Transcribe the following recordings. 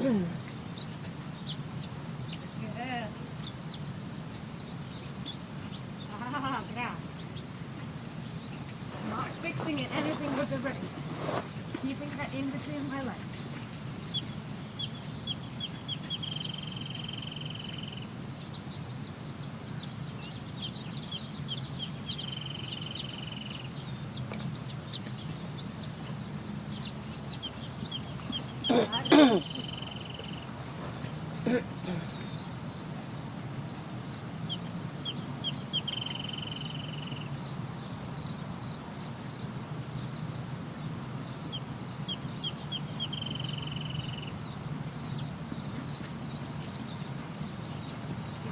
Ah, yeah. Not fixing it anything with the reins. Keeping her in between my legs.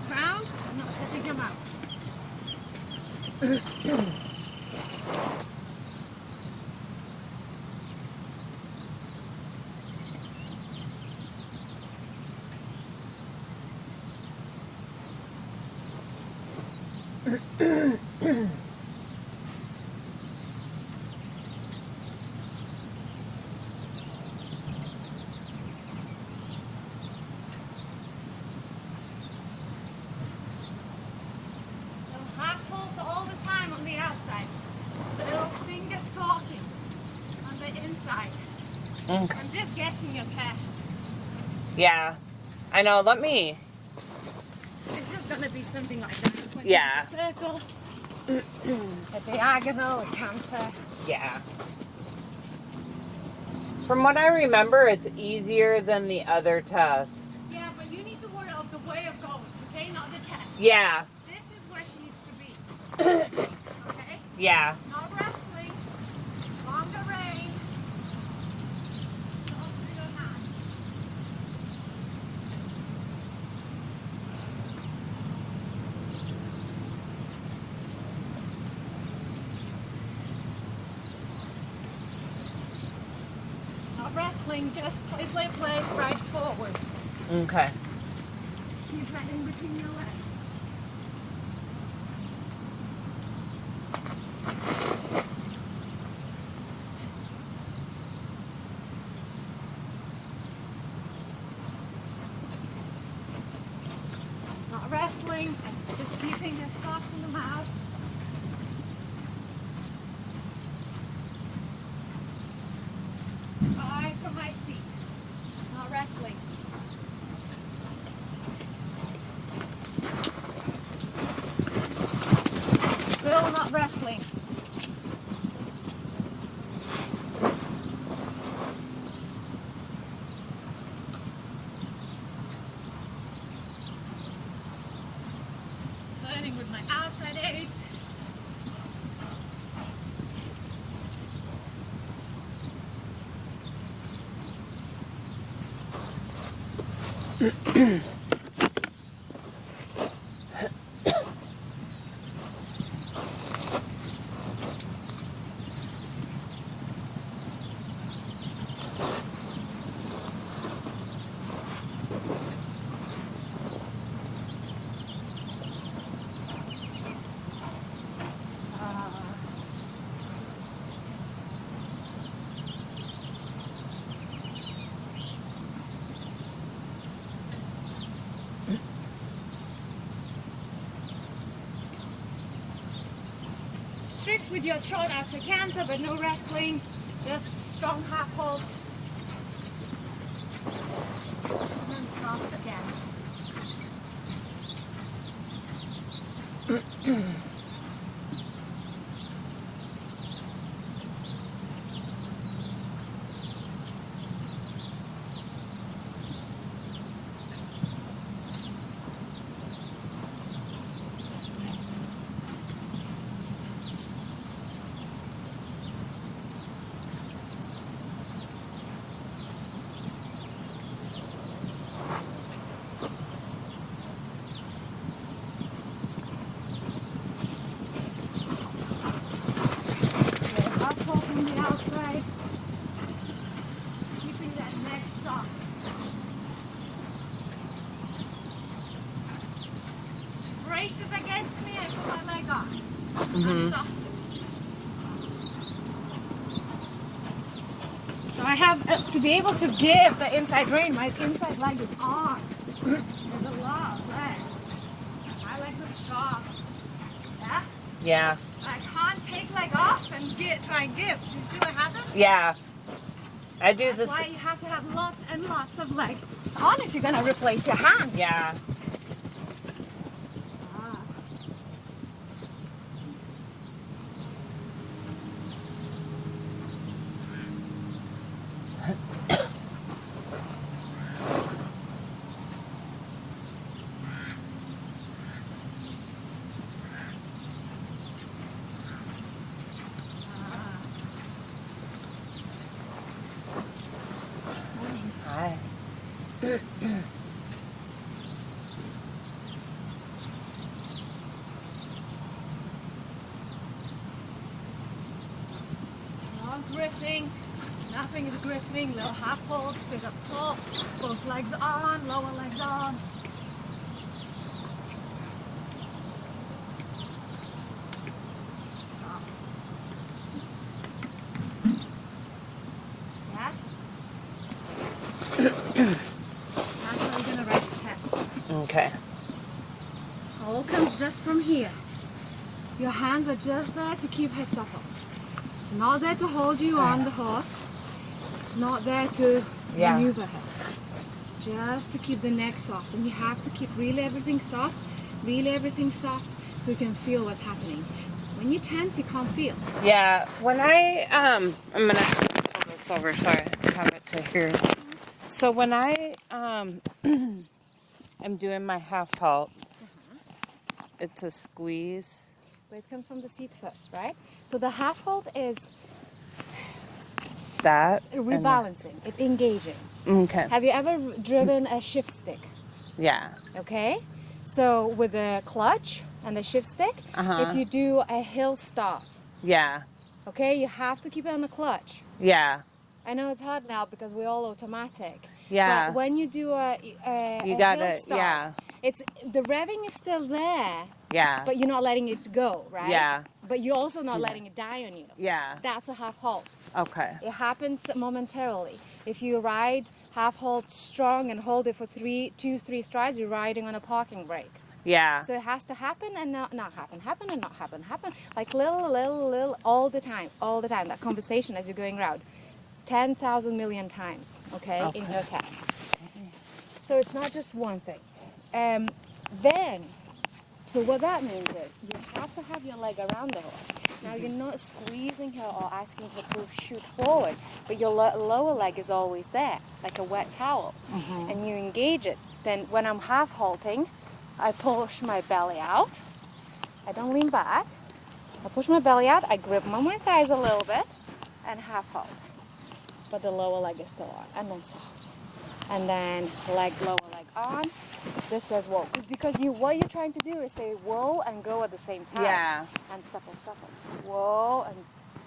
Crown, I'm not touching him out. Hot pulls all the time on the outside. Little fingers talking on the inside. Okay. I'm just guessing your test. Yeah. I know. Let me. It's just gonna be something like that. 20 Yeah. A circle, a diagonal, a counter. Yeah. From what I remember, it's easier than the other test. Yeah, but you need to worry of the way of going, okay? Not the test. Yeah. This is where she needs to be. Okay? Yeah. Not wrestling. Longer range. Don't do your hand. Not wrestling, just play, right forward. Okay. Keep that in between your legs. Not wrestling, just keeping her soft in the mouth. Eye from my seat. Not wrestling. Still not wrestling. Learning with my outside aids. Strict with your trot after canter, but no wrestling, just strong half holds. And then soft again. Braces against me, I put my leg on. I'm soft. So I I have to be able to give the inside rein. My inside leg is on. There's a lot of leg. My legs are strong. Yeah? Yeah. I can't take leg off and try and give. Do you see what happened? Yeah. I do That's this. why you have to have lots and lots of leg on if you're gonna replace your hand. Yeah. Ah. Hi. No gripping. Nothing is gripping. Little half hold. Sit up tall. Both legs on. Lower legs on. Stop. Yeah? That's how we're gonna write the test. Okay. All comes just from here. Your hands are just there to keep her supple. Not there to hold you on the horse. Not there to Yeah. maneuver her. Just to keep the neck soft. And you have to keep really everything soft so you can feel what's happening. When you tense, you can't feel. Yeah. When I'm gonna pull this over so I have it to here. So when I am doing my half halt, it's a squeeze. But it comes from the seat first, right? So the half hold is That. and rebalancing. It's engaging. Okay. Have you ever driven a shift stick? Yeah. Okay, so with the clutch and the shift stick, if you do a hill start, Yeah. okay, you have to keep it on the clutch. Yeah. I know it's hard now because we're all automatic. Yeah. But when you do a You hill gotta- start, yeah. it's the revving is still there, Yeah. but you're not letting it go, right? Yeah. But you're also not letting it die on you. Yeah. That's a half halt. Okay. It happens momentarily. If you ride half halt strong and hold it for 2-3 strides, you're riding on a parking brake. Yeah. So it has to happen and not happen, happen and not happen, happen. Like little, all the time. That conversation as you're going around. 10,000 million times, okay, in your test. So it's not just one thing. So what that means is you have to have your leg around the horse. Now you're not squeezing her or asking her to shoot forward, but your lower leg is always there, like a wet towel, and you engage it. Then when I'm half halting, I push my belly out. I don't lean back. I push my belly out. I grip on my thighs a little bit, and half halt. But the lower leg is still on, and then soft. And then lower leg on. This says whoa. Because what you're trying to do is say whoa and go at the same time. Yeah. And supple. Whoa and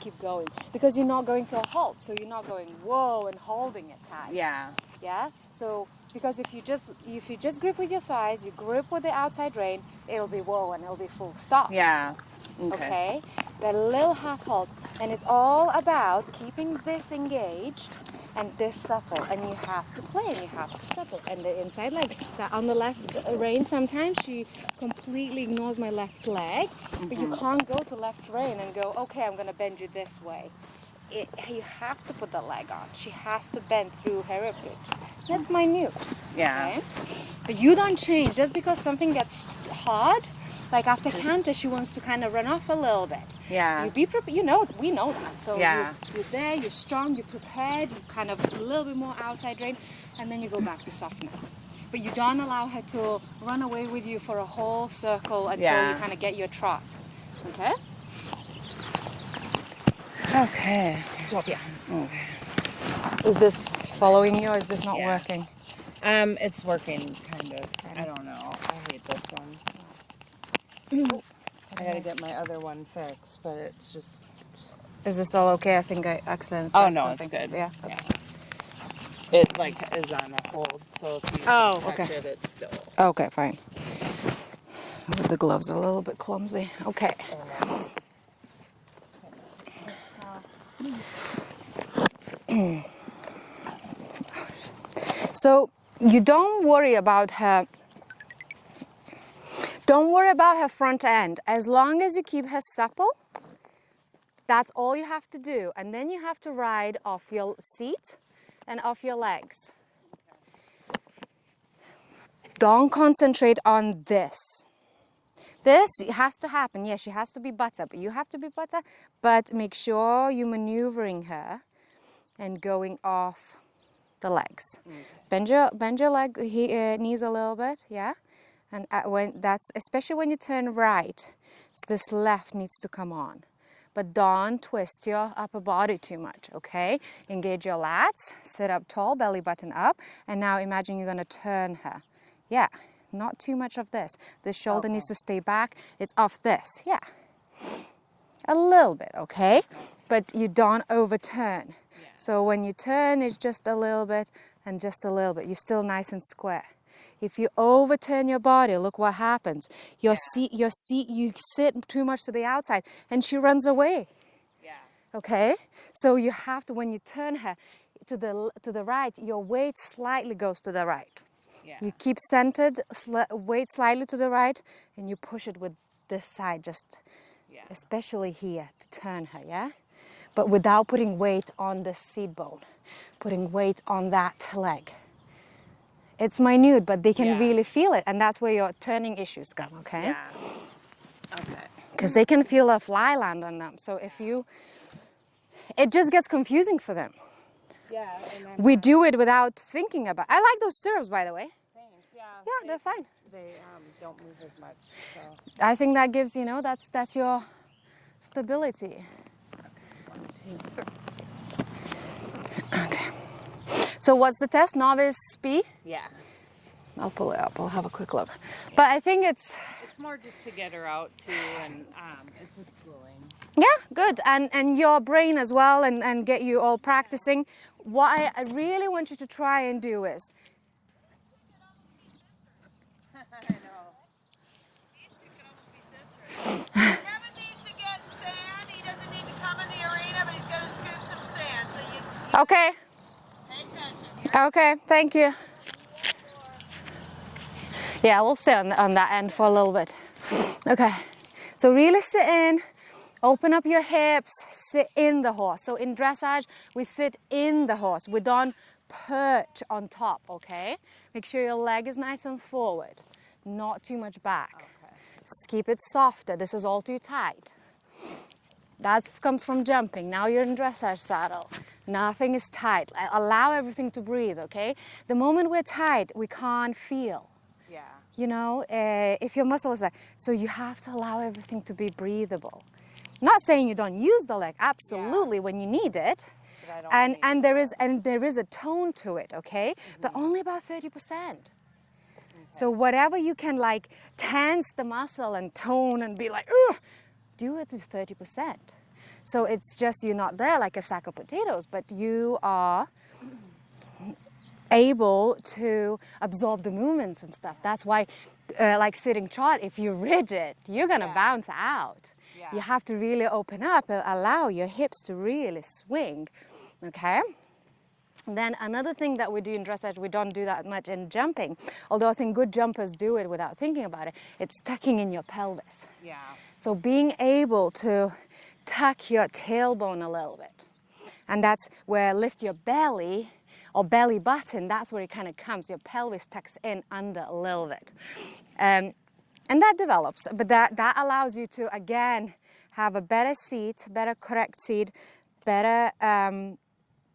keep going. Because you're not going to a halt, so you're not going whoa and holding it tight. Yeah. Yeah? So because if you just grip with your thighs, you grip with the outside rein, it'll be whoa and it'll be full stop. Yeah. Okay? The little half halt, and it's all about keeping this engaged and this supple, and you have to play and you have to supple. And the inside leg, on the left rein, sometimes she completely ignores my left leg, but you can't go to left rein and go, okay, I'm going to bend you this way. You have to put the leg on. She has to bend through her ribcage. That's minute. Yeah. Okay? But you don't change just because something gets hard. Like after canter, she wants to kind of run off a little bit. Yeah. You be prepared. We know that. So Yeah. you're there. You're strong. You're prepared. You kind of a little bit more outside rein, and then you go back to softness. But you don't allow her to run away with you for a whole circle until you kind of get your trot. Okay. Okay. Swap. Yeah. Okay. Is this following you, or is this not working? It's working kind of. I don't know. I hate this one. I gotta get my other one fixed, but it's just. Is this all okay? I think I accidentally Oh pressed no, something. it's good. Yeah. Yeah. It like is on a hold, so if you touch it, it's still. Okay, fine. The gloves are a little bit clumsy. Okay. So you don't worry about her. Don't worry about her front end. As long as you keep her supple, that's all you have to do. And then you have to ride off your seat and off your legs. Don't concentrate on this. This has to happen. Yes, she has to be butter, but you have to be butter. But make sure you're maneuvering her and going off the legs. Okay. Bend your leg, knees a little bit, yeah? And especially when you turn right, this left needs to come on. But don't twist your upper body too much, okay? Engage your lats, sit up tall, belly button up, and now imagine you're gonna turn her. Yeah, not too much of this. The shoulder needs to stay back. It's off this, yeah. A little bit, okay? But you don't overturn. Yeah. So when you turn, it's just a little bit and just a little bit. You're still nice and square. If you overturn your body, look what happens. You sit too much to the outside and she runs away. Yeah. Okay? So you have to, when you turn her to the right, your weight slightly goes to the right. Yeah. You keep centered, weight slightly to the right, and you push it with this side, especially here, to turn her, yeah? But without putting weight on the seat bone, putting weight on that leg. It's minute, but they can really feel it, and that's where your turning issues come, okay? Yeah. Okay. Because they can feel a fly land on them. So it just gets confusing for them. Yeah. We do it without thinking about. I like those stirrups, by the way. Thanks. Yeah. Yeah, they're fine. They don't move as much. So. I think that gives that's your stability. 1, 2. Okay. So what's the test? Novice B? Yeah. I'll pull it up. I'll have a quick look. Yeah. But I think it's more just to get her out too, and it's a schooling. Yeah, good. And your brain as well, and get you all practicing. What I really want you to try and do is. I know. These two could almost be sisters. Kevin needs to get sand. He doesn't need to come in the arena, but he's going to scoop some sand. So you okay. Pay attention. Okay, thank you. Yeah, we'll stay on that end for a little bit. Okay, so really sit in, open up your hips, sit in the horse. So in dressage, we sit in the horse. We don't perch on top, okay? Make sure your leg is nice and forward, not too much back. Okay. Just keep it softer. This is all too tight. That comes from jumping. Now you're in dressage saddle. Nothing is tight. Allow everything to breathe, okay? The moment we're tight, we can't feel. Yeah. You know, if your muscle is like, so you have to allow everything to be breathable. Not saying you don't use the leg, absolutely, when you need it. And there is a tone to it, okay? Mm-hmm. But only about 30%. Okay. So whatever you can like tense the muscle and tone and be like, ugh, do it to 30%. So it's just you're not there like a sack of potatoes, but you are able to absorb the movements and stuff. That's why, like sitting trot, if you're rigid, you're gonna bounce out. Yeah. You have to really open up and allow your hips to really swing, okay? Then another thing that we do in dressage, we don't do that much in jumping, although I think good jumpers do it without thinking about it, it's tucking in your pelvis. Yeah. So being able to tuck your tailbone a little bit. And that's where lift your belly or belly button, that's where it kind of comes. Your pelvis tucks in under a little bit. And that develops, but that allows you to, again, have a better seat, better correct seat, better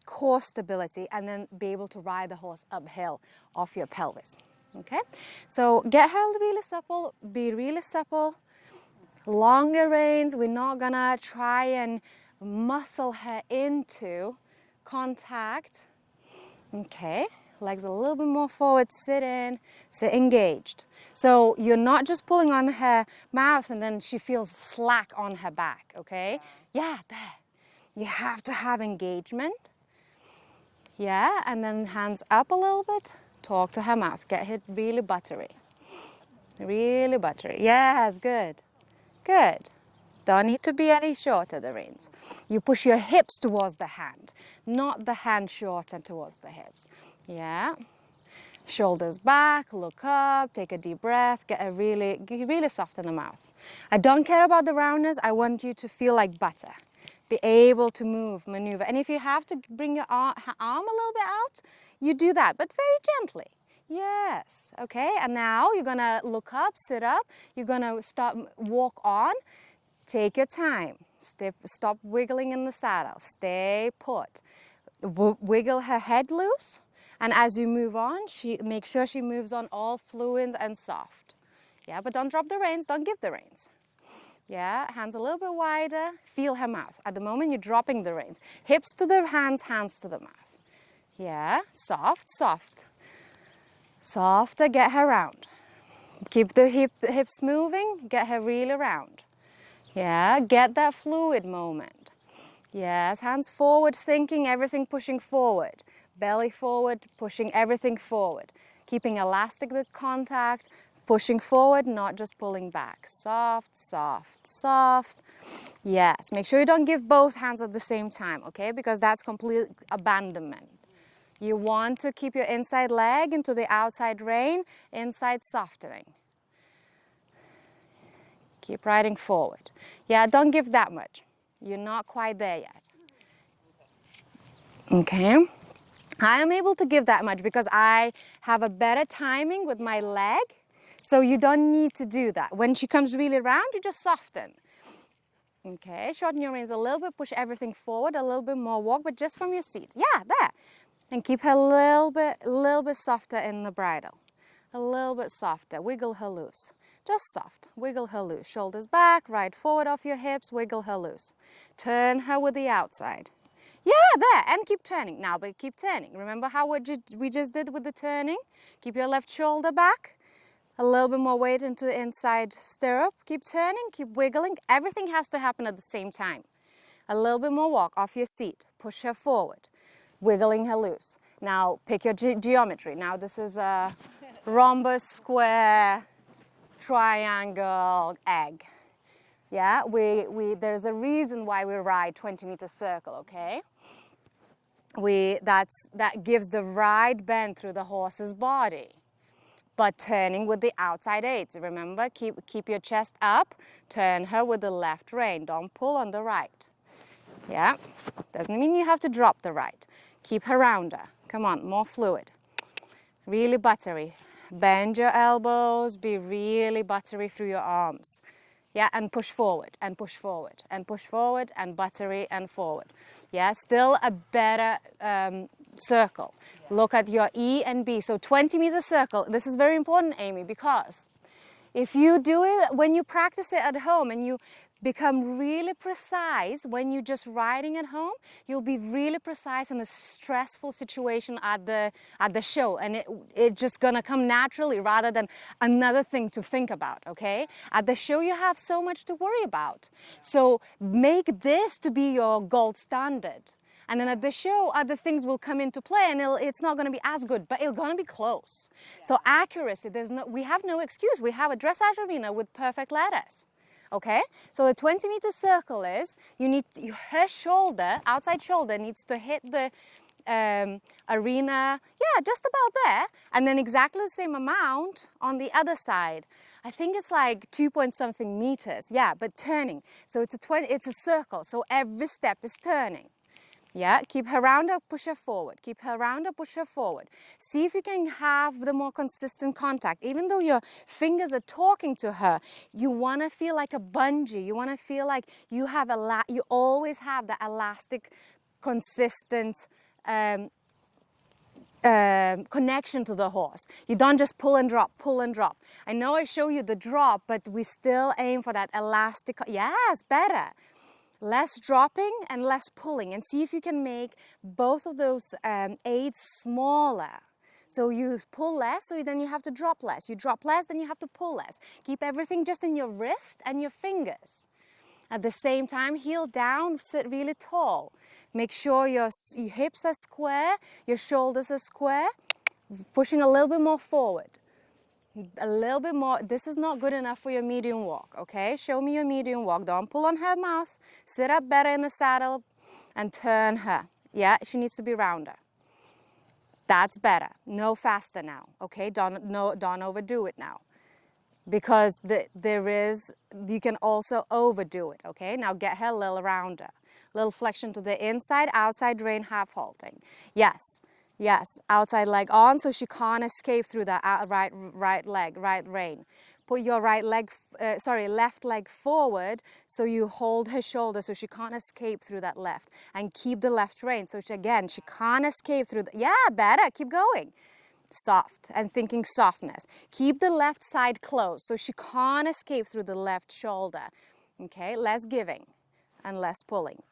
core stability, and then be able to ride the horse uphill off your pelvis, okay? So get her really supple, be really supple, longer reins. We're not gonna try and muscle her into contact. Okay, legs a little bit more forward, sit in, sit engaged. So you're not just pulling on her mouth and then she feels slack on her back, okay? Yeah, there. You have to have engagement. Yeah, and then hands up a little bit, talk to her mouth, get her really buttery. Really buttery. Yes, good. Good. Don't need to be any shorter, the reins. You push your hips towards the hand, not the hand shorter towards the hips. Yeah. Shoulders back, look up, take a deep breath, get really soft in the mouth. I don't care about the roundness. I want you to feel like butter. Be able to move, maneuver. And if you have to bring your arm a little bit out, you do that, but very gently. Yes, okay. And now you're gonna look up, sit up. You're gonna walk on. Take your time. Stop wiggling in the saddle. Stay put. Wiggle her head loose. And as you move on, make sure she moves on all fluid and soft. Yeah, but don't drop the reins. Don't give the reins. Yeah, hands a little bit wider. Feel her mouth. At the moment, you're dropping the reins. Hips to the hands, hands to the mouth. Yeah, soft, soft. Softer, get her round. Keep the hips moving, get her really round. Yeah, get that fluid moment. Yes, hands forward, thinking, everything pushing forward. Belly forward, pushing everything forward. Keeping elastic the contact, pushing forward, not just pulling back. Soft, soft, soft. Yes, make sure you don't give both hands at the same time, okay? Because that's complete abandonment. You want to keep your inside leg into the outside rein, inside softening. Keep riding forward. Yeah, don't give that much. You're not quite there yet. Okay. I am able to give that much because I have a better timing with my leg. So you don't need to do that. When she comes really round, you just soften. Okay, shorten your reins a little bit, push everything forward, a little bit more walk, but just from your seat. Yeah, there. And keep her a little bit softer in the bridle. A little bit softer. Wiggle her loose. Just soft. Wiggle her loose. Shoulders back, right forward off your hips, wiggle her loose. Turn her with the outside. Yeah, there. And keep turning. Now, but keep turning. Remember how we just did with the turning? Keep your left shoulder back. A little bit more weight into the inside stirrup. Keep turning, keep wiggling. Everything has to happen at the same time. A little bit more walk off your seat. Push her forward. Wiggling her loose. Now pick your geometry. Now this is a rhombus, square, triangle, egg. Yeah, there's a reason why we ride 20-meter circle, okay? That gives the right bend through the horse's body. But turning with the outside aids. Remember, keep your chest up. Turn her with the left rein. Don't pull on the right. Yeah, doesn't mean you have to drop the right. Keep her rounder. Come on, more fluid. Really buttery. Bend your elbows. Be really buttery through your arms. Yeah, and push forward, and push forward, and push forward, and buttery and forward. Yeah, still a better circle. Look at your E and B. So 20-meter circle. This is very important, Amy, because if you do it, when you practice it at home and you become really precise when you're just riding at home, you'll be really precise in a stressful situation at the show, and it's just gonna come naturally rather than another thing to think about, okay? At the show you have so much to worry about. So make this to be your gold standard. And then at the show, other things will come into play, and it's not going to be as good, but it's going to be close. Yeah. So accuracy, we have no excuse. We have a dressage arena with perfect letters. Okay? So the 20-meter circle is, her shoulder, outside shoulder, needs to hit the arena, yeah, just about there, and then exactly the same amount on the other side. I think it's like 2-point-something meters, yeah, but turning. So it's a circle, so every step is turning. Yeah, keep her rounder, push her forward. Keep her rounder, push her forward. See if you can have the more consistent contact. Even though your fingers are talking to her, you want to feel like a bungee. You want to feel like you always have the elastic, consistent connection to the horse. You don't just pull and drop, pull and drop. I know I show you the drop, but we still aim for that elastic. Yes, better. Less dropping and less pulling, and see if you can make both of those aids smaller. So you pull less, so then you have to drop less. You drop less, then you have to pull less. Keep everything just in your wrist and your fingers. At the same time, heel down, sit really tall. Make sure your hips are square, your shoulders are square, pushing a little bit more forward. A little bit more. This is not good enough for your medium walk, okay? Show me your medium walk. Don't pull on her mouth. Sit up better in the saddle and turn her. Yeah, she needs to be rounder. That's better. No faster now, okay? Don't overdo it now. Because you can also overdo it, okay? Now get her a little rounder. Little flexion to the inside, outside rein, half halting. Yes, outside leg on so she can't escape through that right leg, right rein. Put your left leg forward so you hold her shoulder so she can't escape through that left. And keep the left rein so she can't escape through better, keep going. Soft and thinking softness. Keep the left side closed so she can't escape through the left shoulder. Okay, less giving and less pulling.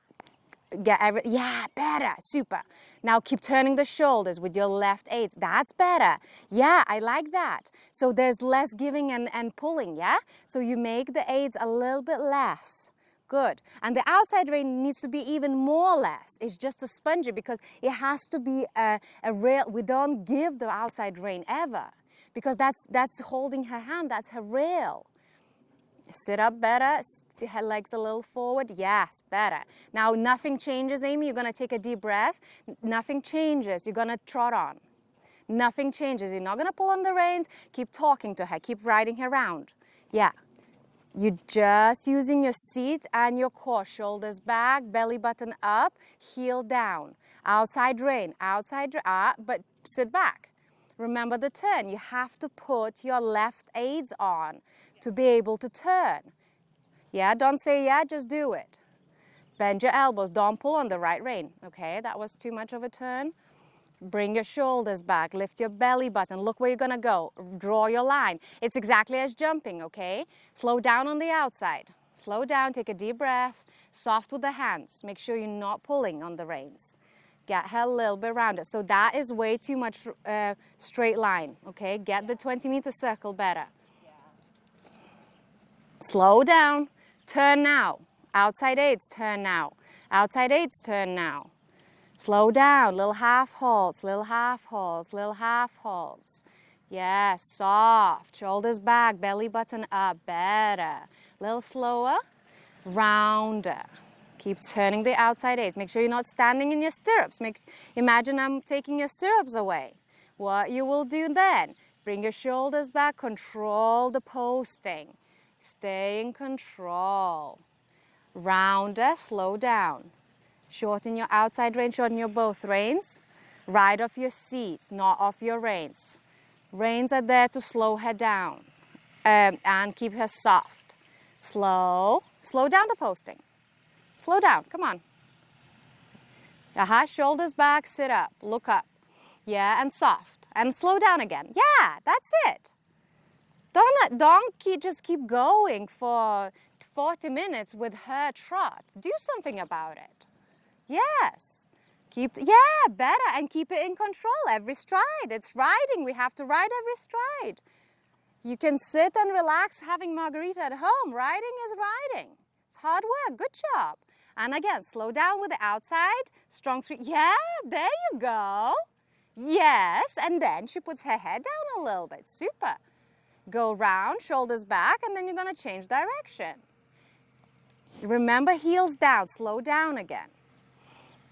Better, super. Now keep turning the shoulders with your left aids. That's better. Yeah, I like that. So there's less giving and pulling, yeah? So you make the aids a little bit less. Good. And the outside rein needs to be even more less. It's just a spongy because it has to be a real, we don't give the outside rein ever because that's holding her hand, that's her rail. Sit up better, her legs a little forward, yes, better. Now nothing changes, Amy, you're gonna take a deep breath. Nothing changes, you're gonna trot on. Nothing changes, you're not gonna pull on the reins, keep talking to her, keep riding her around. Yeah. You're just using your seat and your core, shoulders back, belly button up, heel down. Outside rein, but sit back. Remember the turn. You have to put your left aids on to be able to turn. Yeah, don't say yeah, just do it. Bend your elbows, don't pull on the right rein. Okay, that was too much of a turn. Bring your shoulders back, lift your belly button, look where you're gonna go, draw your line. It's exactly as jumping, okay? Slow down on the outside. Slow down, take a deep breath, soft with the hands. Make sure you're not pulling on the reins. Get her a little bit rounded. So that is way too much straight line, okay? Get the 20-meter circle better. Slow down, turn now. Outside aids, turn now. Outside aids, turn now. Slow down, little half halts, little half halts, little half halts. Yes, soft, shoulders back, belly button up, better. Little slower, rounder. Keep turning the outside aids. Make sure you're not standing in your stirrups. Imagine I'm taking your stirrups away. What you will do then, bring your shoulders back, control the posting. Stay in control. Rounder, slow down. Shorten your outside rein, shorten your both reins. Ride off your seat, not off your reins. Reins are there to slow her down and keep her soft. Slow down the posting. Slow down, come on. Shoulders back, sit up, look up. Yeah, and soft. And slow down again. Yeah, that's it. Don't just keep going for 40 minutes with her trot. Do something about it. Yes. Better, and keep it in control every stride. It's riding. We have to ride every stride. You can sit and relax having margarita at home. Riding is riding. It's hard work. Good job. And again, slow down with the outside. Strong through. Yeah, there you go. Yes, and then she puts her head down a little bit. Super. Go round, shoulders back, and then you're going to change direction. Remember, heels down. Slow down again.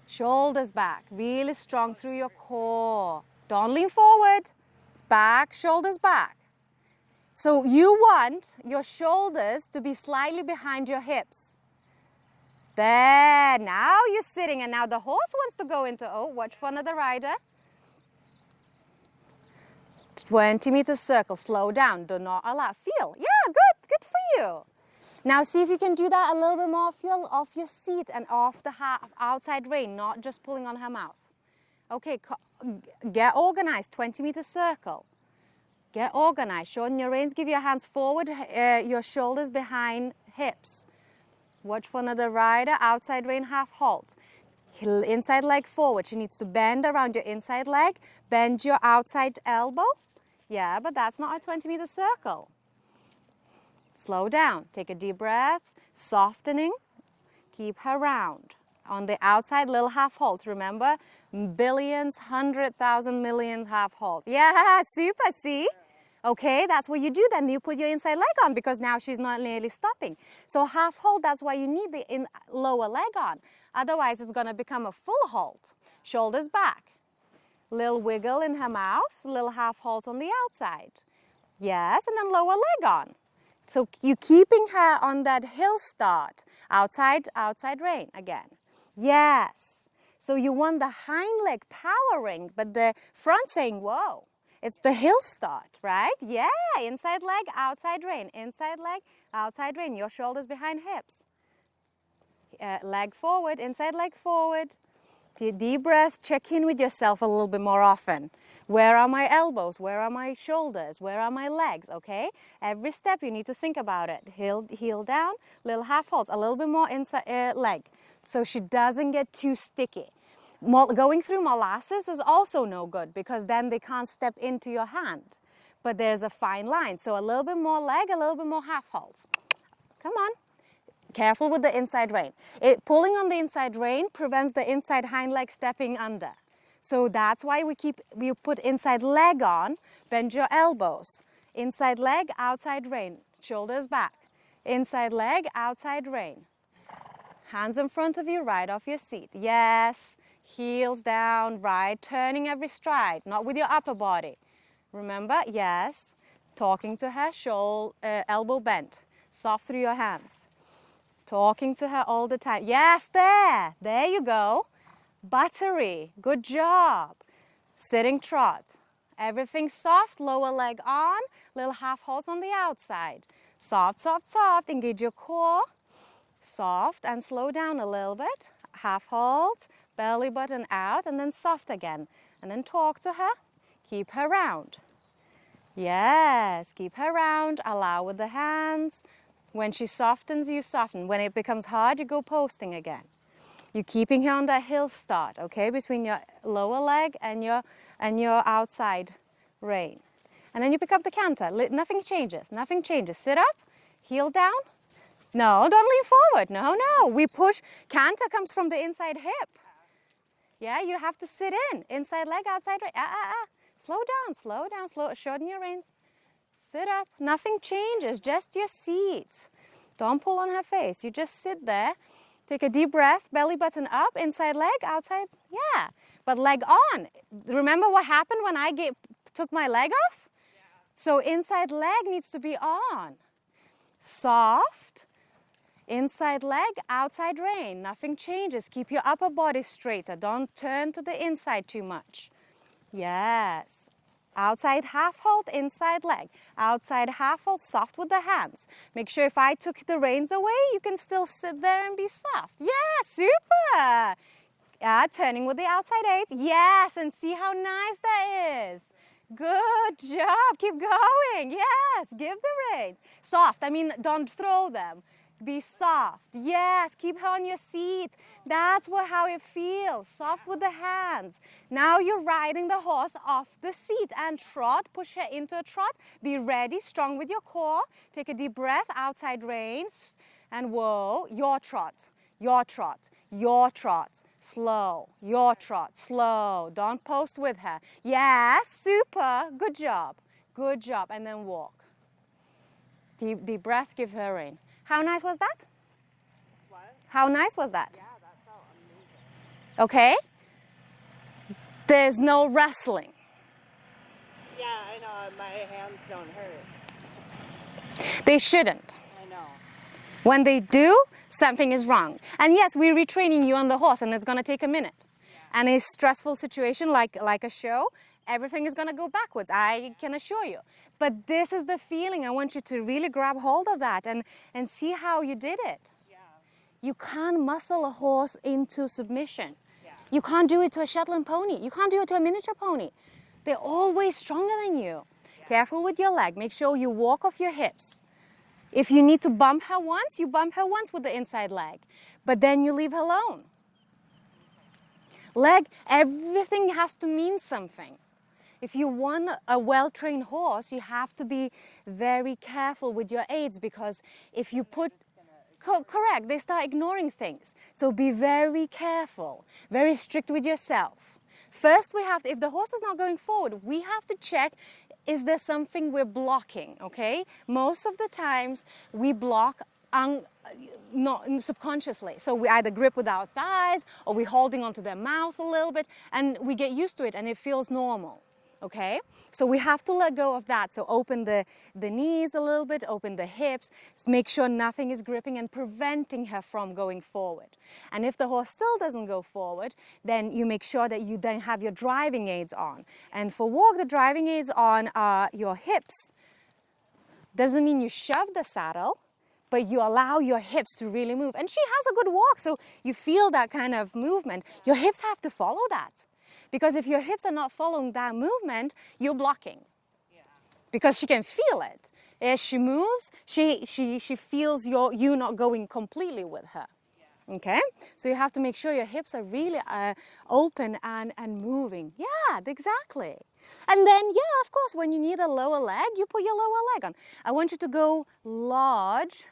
Shoulders back, really strong through your core. Don't lean forward. Back, shoulders back. So you want your shoulders to be slightly behind your hips. There, now you're sitting, and now the horse wants to go into, watch for another rider. 20-meter circle, slow down, do not allow, feel. Yeah, good for you. Now see if you can do that a little bit more off your seat and off the outside rein, not just pulling on her mouth. Okay, get organized, 20-meter circle. Get organized, shorten your reins, give your hands forward, your shoulders behind hips. Watch for another rider, outside rein, half halt. Inside leg forward, she needs to bend around your inside leg, bend your outside elbow. Yeah, but that's not a 20-meter circle. Slow down, take a deep breath, softening, keep her round. On the outside, little half halts, remember? Billions, 100,000 millions half halts. Yeah, super, see? Okay, that's what you do then. You put your inside leg on because now she's not nearly stopping. So half halt, that's why you need the lower leg on. Otherwise, it's gonna become a full halt. Shoulders back. Little wiggle in her mouth, little half halt on the outside. Yes, and then lower leg on. So you're keeping her on that hill start. Outside rein again. Yes. So you want the hind leg powering, but the front saying, whoa. It's the hill start, right? Yeah, inside leg, outside rein. Inside leg, outside rein. Your shoulders behind hips. Leg forward, inside leg forward. Deep breath, check in with yourself a little bit more often. Where are my elbows? Where are my shoulders? Where are my legs? Okay? Every step you need to think about it. Heel down, little half holds, a little bit more inside leg. So she doesn't get too sticky. Going through molasses is also no good because then they can't step into your hand. But there's a fine line. So a little bit more leg, a little bit more half holds. Come on. Careful with the inside rein. Pulling on the inside rein prevents the inside hind leg stepping under. So that's why we put inside leg on, bend your elbows. Inside leg, outside rein. Shoulders back. Inside leg, outside rein. Hands in front of you, right off your seat. Yes. Heels down, right. Turning every stride, not with your upper body. Remember? Yes. Talking to her, elbow bent. Soft through your hands. Talking to her all the time. Yes, there. There you go. Buttery. Good job. Sitting trot. Everything soft. Lower leg on. Little half holds on the outside. Soft, soft, soft. Engage your core. Soft and slow down a little bit. Half holds. Belly button out. And then soft again. And then talk to her. Keep her round. Yes. Keep her round. Allow with the hands. When she softens, you soften. When it becomes hard, you go posting again. You're keeping her on that hill start, okay, between your lower leg and your outside rein. And then you pick up the canter. Nothing changes. Nothing changes. Sit up, heel down. No, don't lean forward. No, no. We push. Canter comes from the inside hip. Yeah, you have to sit in. Inside leg, outside rein. Slow down, slow down, slow. Shorten your reins. Sit up. Nothing changes. Just your seat. Don't pull on her face. You just sit there. Take a deep breath. Belly button up. Inside leg. Outside. Yeah. But leg on. Remember what happened when I took my leg off? Yeah. So inside leg needs to be on. Soft. Inside leg. Outside rein. Nothing changes. Keep your upper body straighter. Don't turn to the inside too much. Yes. Outside half hold, inside leg. Outside half hold, soft with the hands. Make sure if I took the reins away, you can still sit there and be soft. Yeah, super. Turning with the outside eight. Yes, and see how nice that is. Good job. Keep going. Yes, give the reins. Soft. I mean, don't throw them. Be soft. Yes, keep her on your seat. That's how it feels. Soft with the hands. Now you're riding the horse off the seat and trot. Push her into a trot. Be ready, strong with your core. Take a deep breath, outside reins. And whoa, your trot, your trot, your trot. Slow, your trot, slow. Don't post with her. Yes, super. Good job. Good job. And then walk. Deep breath, give her rein. How nice was that? What? How nice was that? Yeah, that felt amazing. Okay? There's no wrestling. Yeah, I know. My hands don't hurt. They shouldn't. I know. When they do, something is wrong. And yes, we're retraining you on the horse and it's going to take a minute. Yeah. And a stressful situation like a show, everything is going to go backwards, I can assure you. But this is the feeling. I want you to really grab hold of that and see how you did it. Yeah. You can't muscle a horse into submission. Yeah. You can't do it to a Shetland pony. You can't do it to a miniature pony. They're always stronger than you. Yeah. Careful with your leg. Make sure you walk off your hips. If you need to bump her once, you bump her once with the inside leg. But then you leave her alone. Leg, everything has to mean something. If you want a well-trained horse, you have to be very careful with your aids because if you put... Correct, they start ignoring things. So be very careful, very strict with yourself. First, we have to, if the horse is not going forward, we have to check, is there something we're blocking, okay? Most of the times, we block not subconsciously. So we either grip with our thighs or we're holding onto their mouth a little bit, and we get used to it and it feels normal. Okay, so we have to let go of that. So open the knees a little bit, open the hips, make sure nothing is gripping and preventing her from going forward. And if the horse still doesn't go forward, then you make sure that you then have your driving aids on. And for walk, the driving aids on are your hips. Doesn't mean you shove the saddle, but you allow your hips to really move. And she has a good walk, so you feel that kind of movement. Your hips have to follow that. Because if your hips are not following that movement, you're blocking. Yeah. Because she can feel it. As she moves, she feels you not going completely with her. Yeah. Okay? So you have to make sure your hips are really open and moving. Yeah, exactly. And then, yeah, of course, when you need a lower leg, you put your lower leg on. I want you to go large.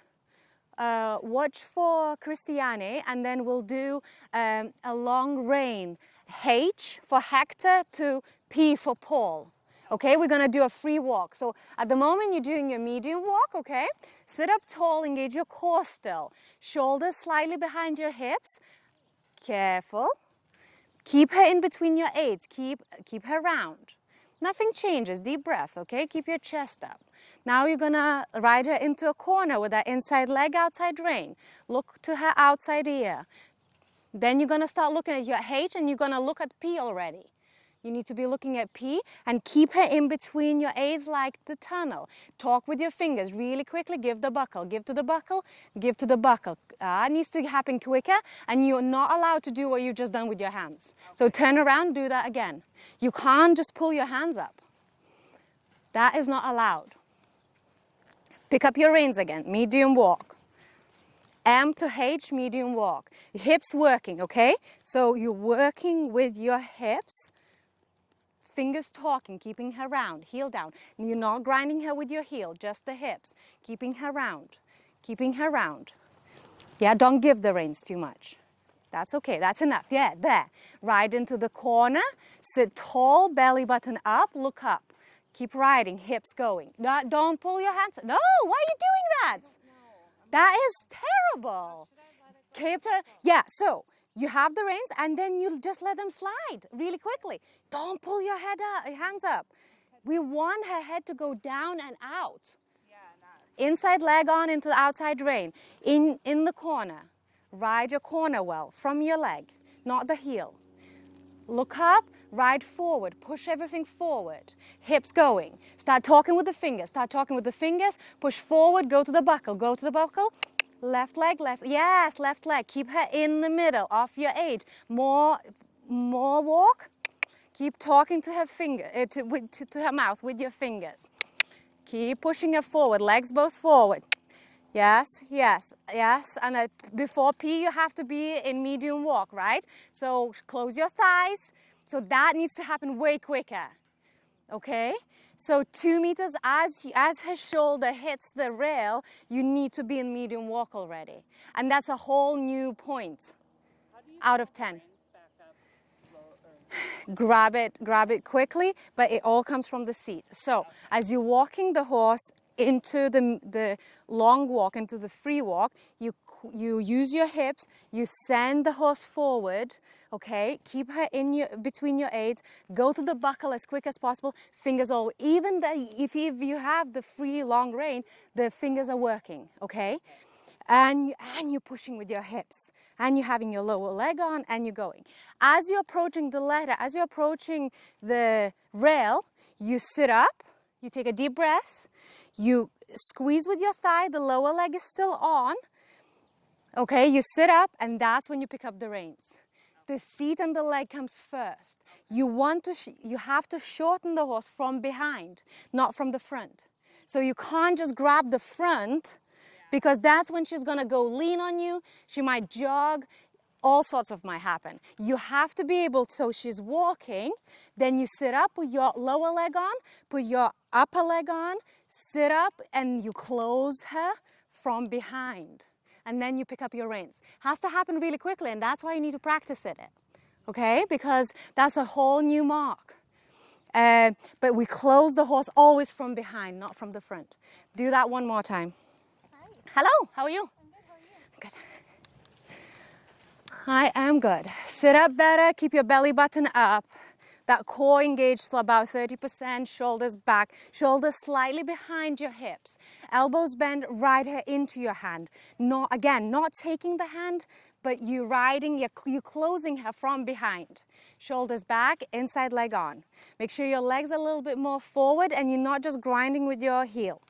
Watch for Christiane, and then we'll do a long rein. H for Hector to P for Paul. Okay, we're gonna do a free walk. So at the moment you're doing your medium walk, okay? Sit up tall, engage your core still. Shoulders slightly behind your hips. Careful. Keep her in between your aids. Keep her round. Nothing changes. Deep breath, okay? Keep your chest up. Now you're gonna ride her into a corner with that inside leg, outside rein. Look to her outside ear. Then you're gonna start looking at your H and you're gonna look at P already. You need to be looking at P and keep her in between your A's like the tunnel. Talk with your fingers really quickly. Give the buckle, give to the buckle, give to the buckle. It needs to happen quicker, and you're not allowed to do what you've just done with your hands. So turn around, do that again. You can't just pull your hands up. That is not allowed. Pick up your reins again, medium walk. M to H, medium walk. Hips working, okay? So you're working with your hips, fingers talking, keeping her round, heel down. You're not grinding her with your heel, just the hips. Keeping her round, keeping her round. Yeah, don't give the reins too much. That's okay, that's enough. Yeah, there. Ride into the corner, sit tall, belly button up, look up. Keep riding, hips going. Don't pull your hands. No, why are you doing that? That is terrible. Yeah, so you have the reins and then you just let them slide really quickly. Don't pull your hands up. We want her head to go down and out. Inside leg on into the outside rein. In the corner. Ride your corner well from your leg, not the heel. Look up, ride forward, push everything forward. Hips going. Start talking with the fingers, push forward, go to the buckle. Left leg, yes, left leg. Keep her in the middle, off your eight. More walk. Keep talking to her to her mouth with your fingers. Keep pushing her forward, legs both forward. Yes. And before P, you have to be in medium walk, right? So close your thighs. So that needs to happen way quicker. Okay? So 2 meters as her shoulder hits the rail, you need to be in medium walk already. And that's a whole new point out of 10. Grab it quickly, but it all comes from the seat. So as you're walking the horse into the long walk, into the free walk, you use your hips, you send the horse forward, okay? Keep her between your aids, go to the buckle as quick as possible, fingers all, even if you have the free long rein, the fingers are working, okay? And you're pushing with your hips, and you're having your lower leg on, and you're going. As you're approaching the ladder, as you're approaching the rail, you sit up, you take a deep breath, you squeeze with your thigh, the lower leg is still on. Okay, you sit up and that's when you pick up the reins. The seat and the leg comes first. You have to shorten the horse from behind, not from the front. So you can't just grab the front because that's when she's gonna go lean on you. She might jog. All sorts of might happen. You have to be able, so she's walking, then you sit up, put your lower leg on, put your upper leg on, sit up, and you close her from behind. And then you pick up your reins. Has to happen really quickly, and that's why you need to practice it. Okay? Because that's a whole new mark. But we close the horse always from behind, not from the front. Do that one more time. Hello, how are you? I'm good, how are you? Good. I am good. Sit up better, keep your belly button up. That core engaged to about 30%, shoulders back, shoulders slightly behind your hips. Elbows bend right here into your hand. Not, again, not taking the hand, but you riding, you're closing her from behind. Shoulders back, inside leg on. Make sure your legs are a little bit more forward and you're not just grinding with your heel.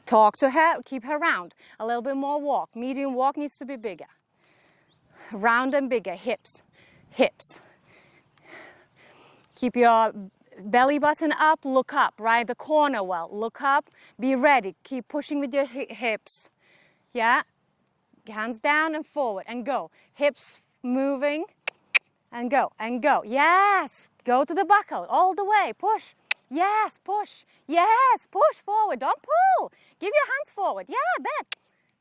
Talk to her, keep her round. A little bit more walk. Medium walk needs to be bigger. Round and bigger, hips, hips. Keep your belly button up, look up, ride the corner well. Look up, be ready. Keep pushing with your hips. Yeah? Hands down and forward and go. Hips moving and go and go. Yes, go to the buckle all the way. Push. Yes, push. Yes, push forward. Don't pull. Give your hands forward. Yeah,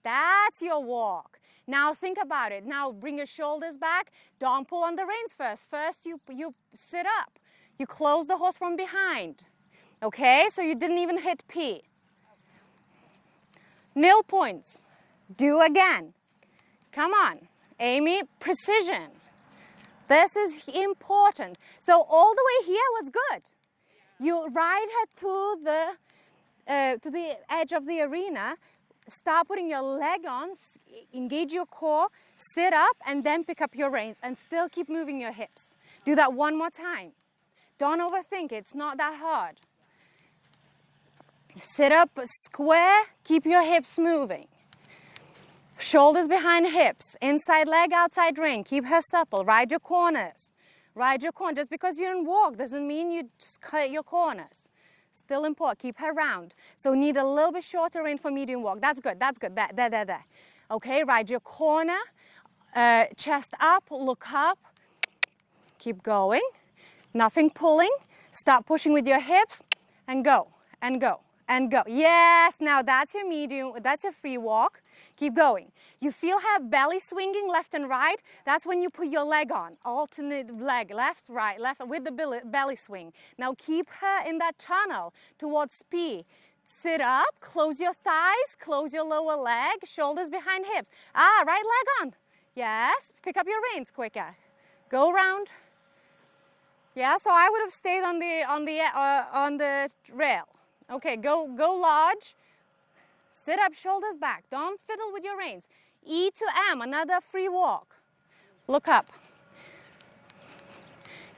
that's your walk. Now think about it. Now bring your shoulders back. Don't pull on the reins first. First you sit up. You close the horse from behind. Okay, so you didn't even hit P. Nil points. Do again. Come on. Amy, precision. This is important. So all the way here was good. You ride her to the edge of the arena, start putting your leg on, engage your core, sit up, and then pick up your reins, and still keep moving your hips. Do that one more time. Don't overthink it. It's not that hard. Sit up square, keep your hips moving. Shoulders behind hips, inside leg, outside rein. Keep her supple. Ride your corners. Ride your corner. Just because you didn't walk doesn't mean you just cut your corners. Still important. Keep her round. So need a little bit shorter rein for medium walk. That's good. That's good. There. Okay, ride your corner. Chest up, look up. Keep going. Nothing pulling. Start pushing with your hips and go, and go, and go. Yes, now that's your medium, that's your free walk. Keep going. You feel her belly swinging left and right? That's when you put your leg on. Alternate leg, left, right, left, with the belly swing. Now keep her in that tunnel towards P. Sit up, close your thighs, close your lower leg, shoulders behind hips. Right leg on. Yes, pick up your reins quicker. Go round. Yeah, so I would have stayed on the rail. Okay, go large. Sit up, shoulders back. Don't fiddle with your reins. E to M, another free walk. Look up.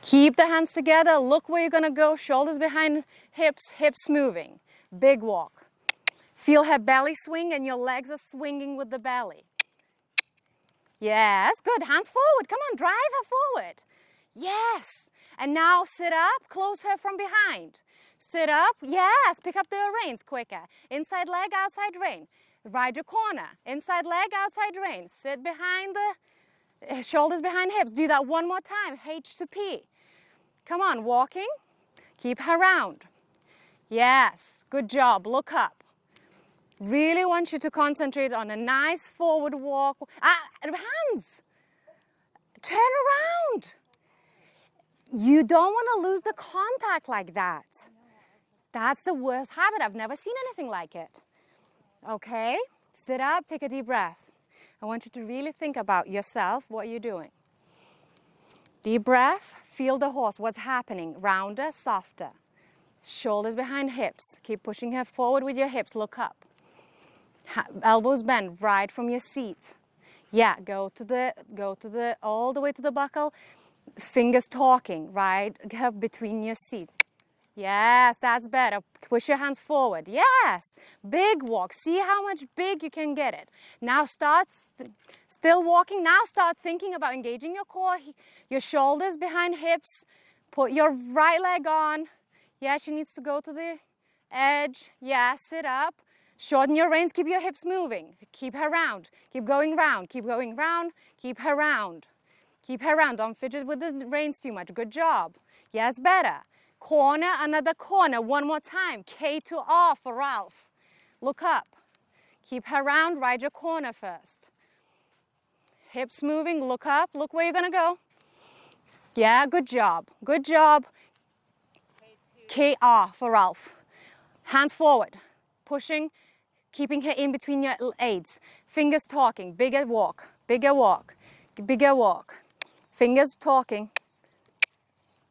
Keep the hands together. Look where you're going to go. Shoulders behind hips, hips moving. Big walk. Feel her belly swing and your legs are swinging with the belly. Yes, good. Hands forward. Come on, drive her forward. Yes. And now sit up, close her from behind. Sit up, yes, pick up the reins quicker. Inside leg, outside rein. Ride your corner. Inside leg, outside rein. Sit behind the shoulders behind hips. Do that one more time, H to P. Come on, walking. Keep her round. Yes, good job. Look up. Really want you to concentrate on a nice forward walk. Hands. Turn around. You don't want to lose the contact like that. That's the worst habit. I've never seen anything like it. Okay, sit up, take a deep breath. I want you to really think about yourself, what you're doing. Deep breath, feel the horse, what's happening. Rounder, softer. Shoulders behind hips. Keep pushing her forward with your hips, look up. Elbows bend, right from your seat. Yeah, go to the, all the way to the buckle. Fingers talking, right? Have between your seat. Yes, that's better. Push your hands forward. Yes, big walk. See how much big you can get it. Now start, still walking. Now start thinking about engaging your core, your shoulders behind hips. Put your right leg on. Yeah, she needs to go to the edge. Yeah, sit up. Shorten your reins. Keep your hips moving. Keep her round. Keep going round. Keep going round. Keep her round. Keep her round. Don't fidget with the reins too much. Good job. Yes, better. Corner, another corner. One more time. K to R for Ralph. Look up. Keep her round. Ride your corner first. Hips moving. Look up. Look where you're going to go. Yeah, good job. Good job. KR for Ralph. Hands forward. Pushing. keeping her in between your aids. Fingers talking, bigger walk, bigger walk, bigger walk. Fingers talking.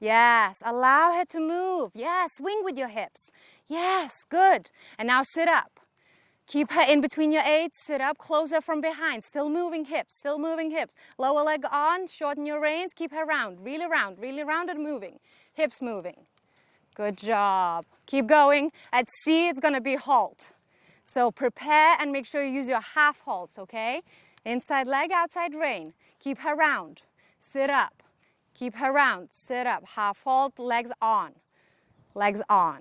Yes, allow her to move. Yes, swing with your hips. Yes, good. And now sit up. Keep her in between your aids, sit up, close her from behind. Still moving hips, still moving hips. Lower leg on, shorten your reins, keep her round really round and moving. Hips moving. Good job. Keep going. At C, it's gonna be halt. So prepare and make sure you use your half halts, okay? Inside leg, outside rein. Keep her round. Sit up. Keep her round. Sit up. Half halt, legs on. Legs on.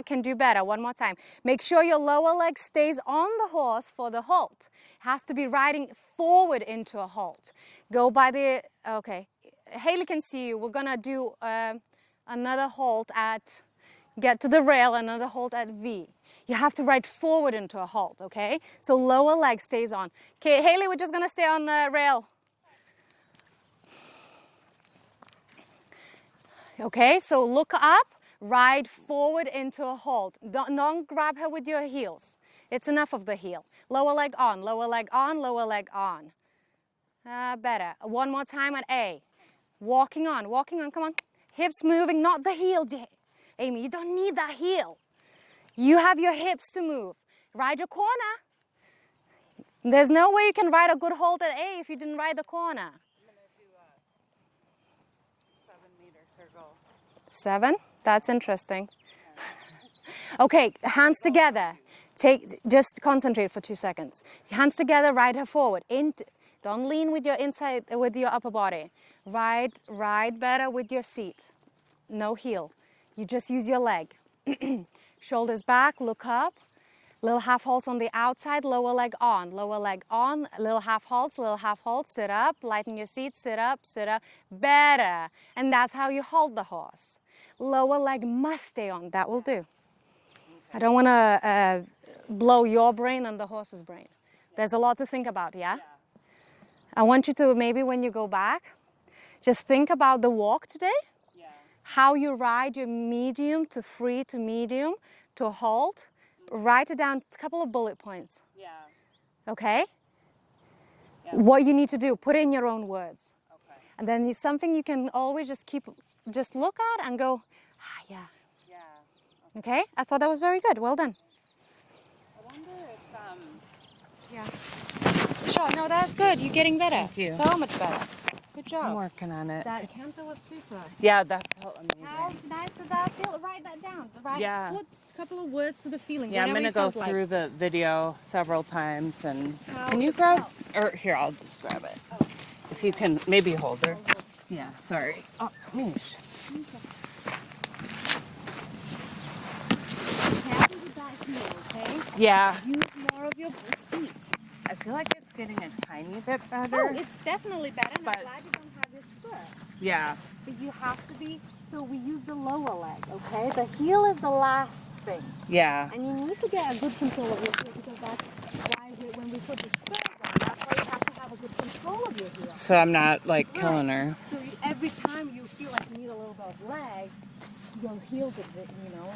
Can do better. One more time. Make sure your lower leg stays on the horse for the halt. It has to be riding forward into a halt. Go by the, okay. Haley can see you. We're gonna do another halt at, get to the rail, another halt at V. You have to ride forward into a halt, okay? So lower leg stays on. Okay, Haley, we're just gonna stay on the rail. Okay, so look up. Ride forward into a halt. Don't grab her with your heels. It's enough of the heel. Lower leg on, lower leg on, lower leg on. Better. One more time at A. Walking on, come on. Hips moving, not the heel. Amy, you don't need that heel. You have your hips to move. Ride your corner. There's no way you can ride a good halt at A if you didn't ride the corner. I'm going to do a 7-meter circle. 7? That's interesting. Okay, hands together. Just concentrate for 2 seconds. Hands together, ride her forward. Don't lean with your inside, with your upper body. Ride better with your seat. No heel. You just use your leg. Shoulders back, look up. Little half halts on the outside, lower leg on, little half halts, sit up, lighten your seat, sit up, better. And that's how you hold the horse. Lower leg must stay on, that will do. Okay. I don't want to blow your brain and the horse's brain. There's a lot to think about, yeah? I want you to, maybe when you go back, just think about the walk today. Yeah. How you ride your medium to free to medium to halt. Write it down, a couple of bullet points. Yeah. Okay? Yeah. What you need to do, put it in your own words. Okay. And then it's something you can always just look at and go, yeah. Yeah. Okay? I thought that was very good. Well done. I wonder if Yeah. Sure, no, that's good. You're getting better. Thank you. So much better. Good job. I'm working on it. That canter was super. Yeah, that felt amazing. How nice did that feel? Write that down. Yeah. Put a couple of words to the feeling. Yeah, I'm whatever gonna you go felt through like. the video several times and How can you it grab felt. or here I'll just grab it. If you can maybe hold her. Yeah, sorry. Oh, Mish. Careful with that heel, okay? Yeah. Use more of your seat. I feel like it's getting a tiny bit better. Oh, it's definitely better. And But- I'm glad you don't have your foot. Yeah. But you have to be, so we use the lower leg, okay? The heel is the last thing. Yeah. And you need to get a good control of your heel because that's why when we put the spurs on, that's why you have to have a good control of your heel. So I'm not like killing her. So every time you feel like you need a little bit of leg, your heel gives it,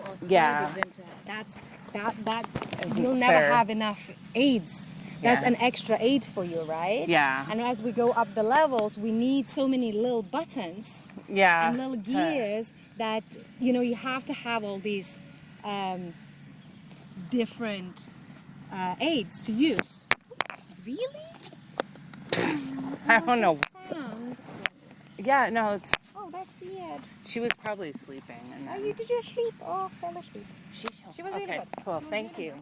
or spur Yeah. gives into it. That Isn't you'll never fair. have enough aids. That's Yeah. an extra aid for you, right? Yeah. And as we go up the levels, we need so many little buttons Yeah. and little gears that, you have to have all these different aids to use. Really? I don't know. Sound. Yeah, no, it's Oh, that's weird. she was probably sleeping and then Did you sleep? Oh, fell asleep. she was really okay, good. cool. Thank you.